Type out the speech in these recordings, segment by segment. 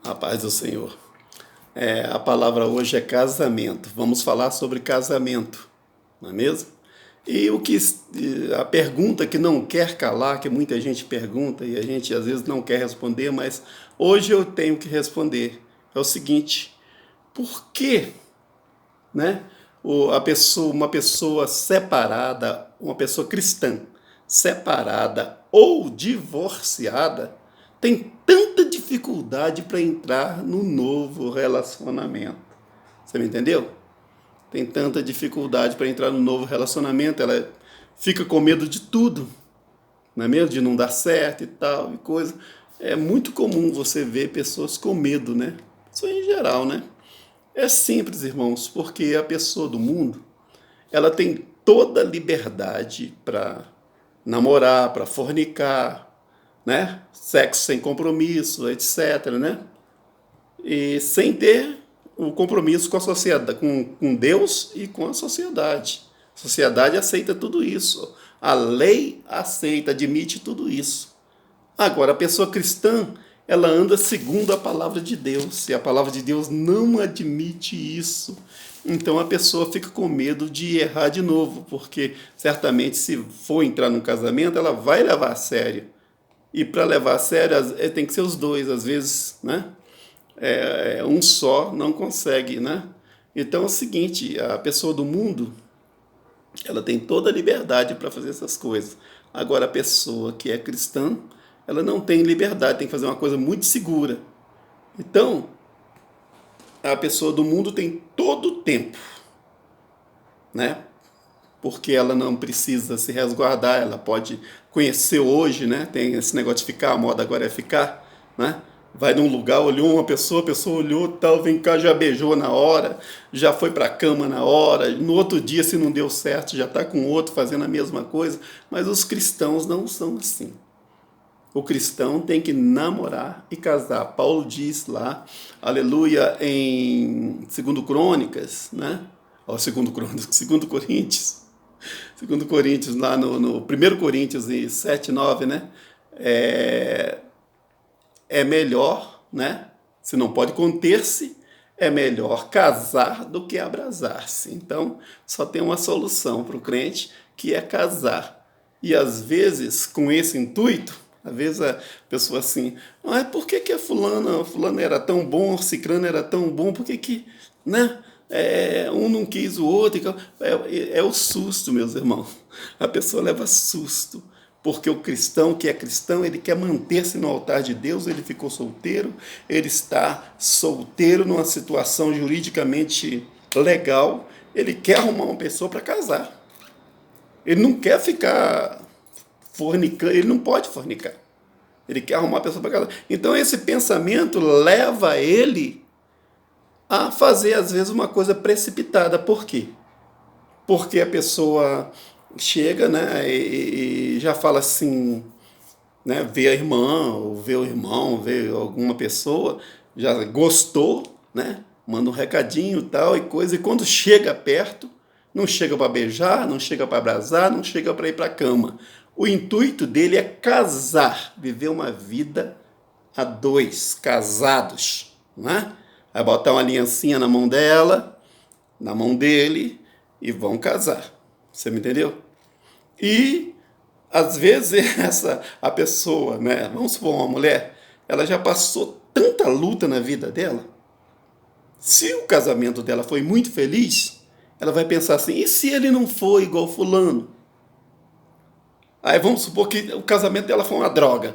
A paz do Senhor. A palavra hoje é casamento. Vamos falar sobre casamento, não é mesmo? E a pergunta que não quer calar, que muita gente pergunta e a gente às vezes não quer responder, mas hoje eu tenho que responder. É o seguinte: por que, né, uma pessoa separada, uma pessoa cristã, separada ou divorciada, tem tanta dificuldade para entrar no novo relacionamento? Você me entendeu? Tem tanta dificuldade para entrar no novo relacionamento, ela fica com medo de tudo, não é mesmo? De não dar certo e tal, e coisa. É muito comum você ver pessoas com medo, né? Isso em geral, né? É simples, irmãos, porque a pessoa do mundo, ela tem toda a liberdade para namorar, para fornicar, né? Sexo sem compromisso, etc, né? E sem ter o compromisso com a sociedade, com Deus e com a sociedade. A sociedade aceita tudo isso. A lei aceita, admite tudo isso. Agora, a pessoa cristã, ela anda segundo a palavra de Deus, e a palavra de Deus não admite isso. Então a pessoa fica com medo de errar de novo, porque certamente se for entrar num casamento, ela vai levar a sério. E para levar a sério, tem que ser os dois, às vezes, né? Um só não consegue, né? Então é o seguinte, a pessoa do mundo, ela tem toda a liberdade para fazer essas coisas. Agora, a pessoa que é cristã, ela não tem liberdade, tem que fazer uma coisa muito segura. Então, a pessoa do mundo tem todo o tempo, né? Porque ela não precisa se resguardar, ela pode conhecer hoje, né? Tem esse negócio de ficar, a moda agora é ficar, né? Vai num lugar, olhou uma pessoa, a pessoa olhou, tal, vem cá, já beijou na hora, já foi para a cama na hora, no outro dia, se não deu certo, já está com outro fazendo a mesma coisa. Mas os cristãos não são assim. O cristão tem que namorar e casar. Paulo diz lá, aleluia, em 2 Crônicas, né? Ó, 2 Crônicas, 2 Coríntios. 2 Coríntios, lá no 1 Coríntios 7, 9, né? É, é melhor, né? Se não pode conter-se, é melhor casar do que abrasar-se. Então, só tem uma solução para o crente, que é casar. E às vezes, com esse intuito, às vezes a pessoa assim, mas por que a fulano era tão bom, cicrano era tão bom, por que, né? Um não quis o outro. É o susto, meus irmãos. A pessoa leva susto. Porque o cristão que é cristão, ele quer manter-se no altar de Deus, ele ficou solteiro, ele está solteiro numa situação juridicamente legal, ele quer arrumar uma pessoa para casar. Ele não quer ficar fornicando, ele não pode fornicar. Ele quer arrumar uma pessoa para casar. Então esse pensamento leva ele a fazer, às vezes, uma coisa precipitada. Por quê? Porque a pessoa chega, né, e já fala assim, né, vê a irmã, ou vê o irmão, vê alguma pessoa, já gostou, né, manda um recadinho e tal, e coisa, e quando chega perto, não chega para beijar, não chega para abraçar, não chega para ir para a cama. O intuito dele é casar, viver uma vida a dois, casados, né? Vai botar uma aliancinha na mão dela, na mão dele, e vão casar. Você me entendeu? E às vezes a pessoa, né, vamos supor uma mulher, ela já passou tanta luta na vida dela. Se o casamento dela foi muito feliz, ela vai pensar assim: e se ele não foi igual fulano? Aí vamos supor que o casamento dela foi uma droga.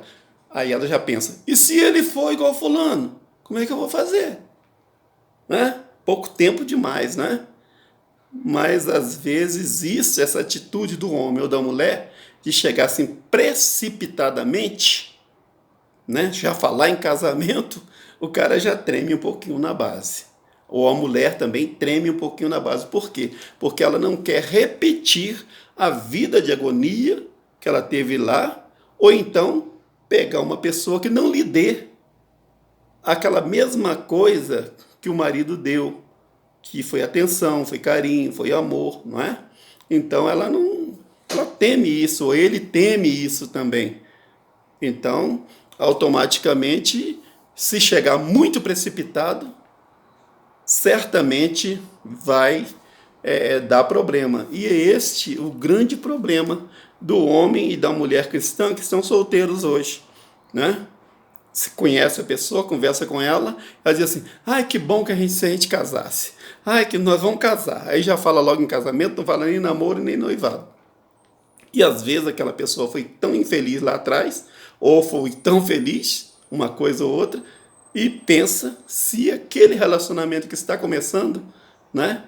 Aí ela já pensa: e se ele for igual fulano? Como é que eu vou fazer? Né? Pouco tempo demais, né? Mas às vezes essa atitude do homem ou da mulher de chegar assim precipitadamente, né, já falar em casamento, o cara já treme um pouquinho na base. Ou a mulher também treme um pouquinho na base. Por quê? Porque ela não quer repetir a vida de agonia que ela teve lá, ou então pegar uma pessoa que não lhe dê aquela mesma coisa que o marido deu, que foi atenção, foi carinho, foi amor, não é? Então ela teme isso, ou ele teme isso também. Então, automaticamente Se chegar muito precipitado, certamente vai dar problema. E é este o grande problema do homem e da mulher cristã que estão solteiros hoje, né? Se conhece a pessoa, conversa com ela, ela diz assim, ai, que bom que se a gente casasse. Ai, que nós vamos casar. Aí já fala logo em casamento, não fala nem namoro, nem noivado. E às vezes aquela pessoa foi tão infeliz lá atrás, ou foi tão feliz, uma coisa ou outra, e pensa se aquele relacionamento que está começando, né,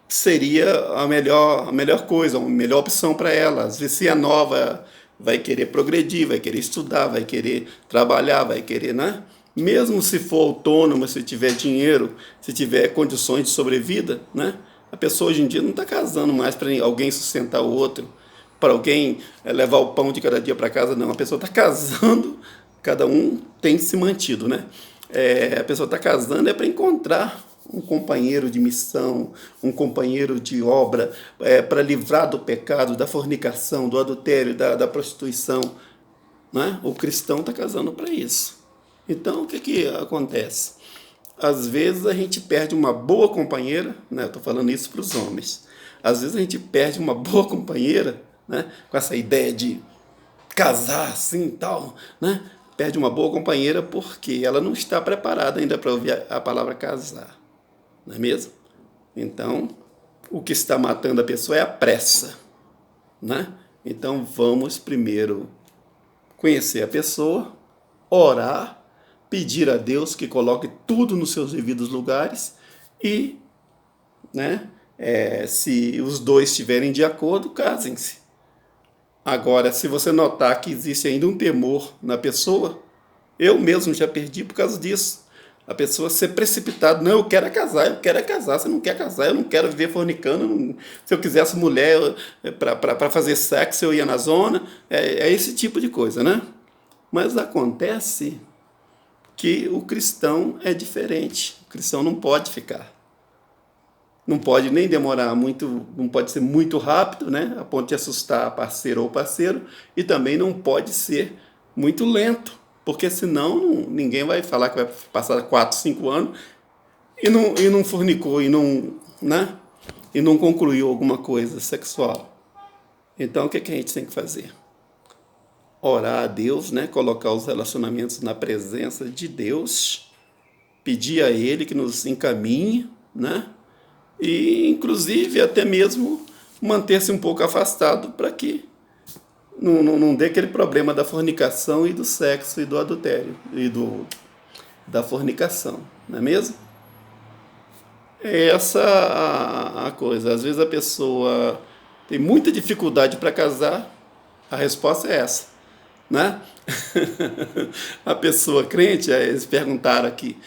seria a melhor coisa, a melhor opção para ela. Às vezes, se a nova vai querer progredir, vai querer estudar, vai querer trabalhar, vai querer, né? Mesmo se for autônoma, se tiver dinheiro, se tiver condições de sobrevida, né? A pessoa hoje em dia não está casando mais para alguém sustentar o outro, para alguém levar o pão de cada dia para casa, não. A pessoa está casando, cada um tem se mantido, né? A pessoa está casando para encontrar um companheiro de missão, um companheiro de obra, para livrar do pecado, da fornicação, do adultério, da prostituição. Né? O cristão está casando para isso. Então, o que acontece? Às vezes a gente perde uma boa companheira, né? Estou falando isso para os homens. Às vezes a gente perde uma boa companheira, né? Com essa ideia de casar assim e tal, né? Perde uma boa companheira porque ela não está preparada ainda para ouvir a palavra casar. Não é mesmo? Então, o que está matando a pessoa é a pressa, né? Então, vamos primeiro conhecer a pessoa, orar, pedir a Deus que coloque tudo nos seus devidos lugares e, né, se os dois estiverem de acordo, casem-se. Agora, se você notar que existe ainda um temor na pessoa, eu mesmo já perdi por causa disso. A pessoa ser precipitada, não, eu quero é casar, você não quer casar, eu não quero viver fornicando, não, se eu quisesse mulher para fazer sexo, eu ia na zona, é esse tipo de coisa, né? Mas acontece que o cristão é diferente, o cristão não pode ficar. Não pode nem demorar muito, não pode ser muito rápido, né? A ponto de assustar a parceira ou parceiro, e também não pode ser muito lento, porque senão ninguém vai falar que vai passar 4, 5 anos e não fornicou, né? E não concluiu alguma coisa sexual. Então, o que a gente tem que fazer? Orar a Deus, né? Colocar os relacionamentos na presença de Deus, pedir a Ele que nos encaminhe, né? E, inclusive, até mesmo manter-se um pouco afastado para que não dê aquele problema da fornicação e do sexo e do adultério e da fornicação, não é mesmo? É essa a coisa. Às vezes a pessoa tem muita dificuldade para casar, a resposta é essa, né? A pessoa crente, eles perguntaram aqui,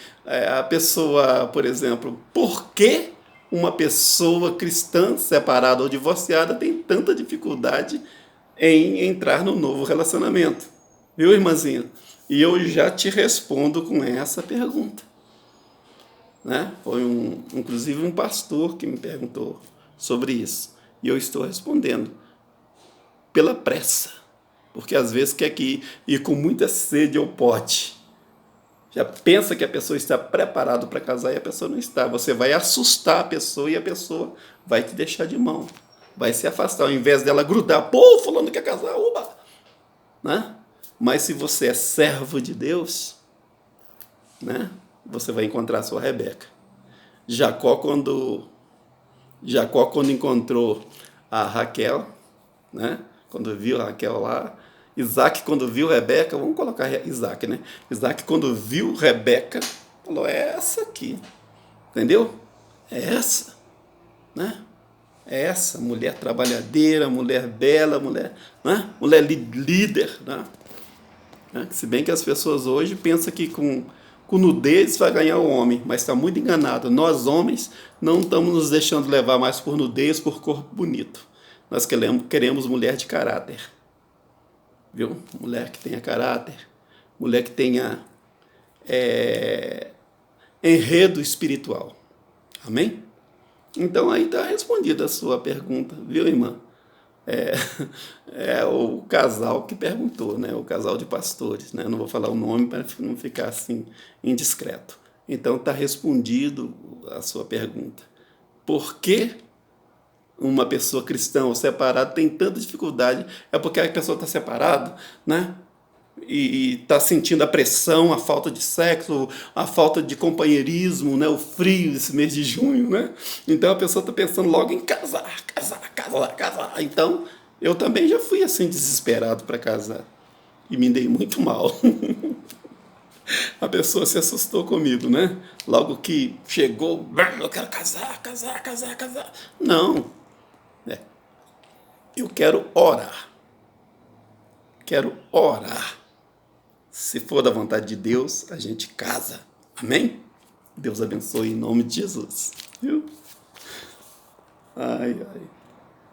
a pessoa, por exemplo, por que uma pessoa cristã separada ou divorciada tem tanta dificuldade em entrar no novo relacionamento? Viu, irmãzinha? E eu já te respondo com essa pergunta. Né? Foi inclusive um pastor que me perguntou sobre isso. E eu estou respondendo. Pela pressa. Porque às vezes quer que ir com muita sede ao pote. Já pensa que a pessoa está preparada para casar e a pessoa não está. Você vai assustar a pessoa e a pessoa vai te deixar de mão. Vai se afastar. Ao invés dela grudar, pô, fulano quer casar, uba! Né? Mas se você é servo de Deus, né? Você vai encontrar a sua Rebeca. Jacó, quando encontrou a Raquel, né? Quando viu a Raquel lá, Isaac, quando viu Rebeca, vamos colocar Isaac, né? Isaac, quando viu Rebeca, falou, é essa aqui, entendeu? É essa, né? É essa, mulher trabalhadeira, mulher bela, mulher, né? Mulher líder, né? Se bem que as pessoas hoje pensam que com nudez vai ganhar o homem, mas está muito enganado. Nós, homens, não estamos nos deixando levar mais por nudez, por corpo bonito. Nós queremos mulher de caráter. Viu? Mulher que tenha caráter, mulher que tenha enredo espiritual. Amém? Então aí está respondida a sua pergunta, viu, irmã? É, é o casal que perguntou, né? O casal de pastores, né? Não vou falar o nome para não ficar assim indiscreto. Então está respondido a sua pergunta. Por que uma pessoa cristã ou separada tem tanta dificuldade? É porque a pessoa está separada, né? E está sentindo a pressão, a falta de sexo, a falta de companheirismo, né? O frio desse mês de junho, né? Então a pessoa está pensando logo em casar, casar, casar, casar. Então eu também já fui assim desesperado para casar e me dei muito mal. A pessoa se assustou comigo, né? Logo que chegou, eu quero casar, casar, casar, casar. Não, né? Eu quero orar. Quero orar. Se for da vontade de Deus, a gente casa. Amém? Deus abençoe em nome de Jesus. Viu? Ai, ai.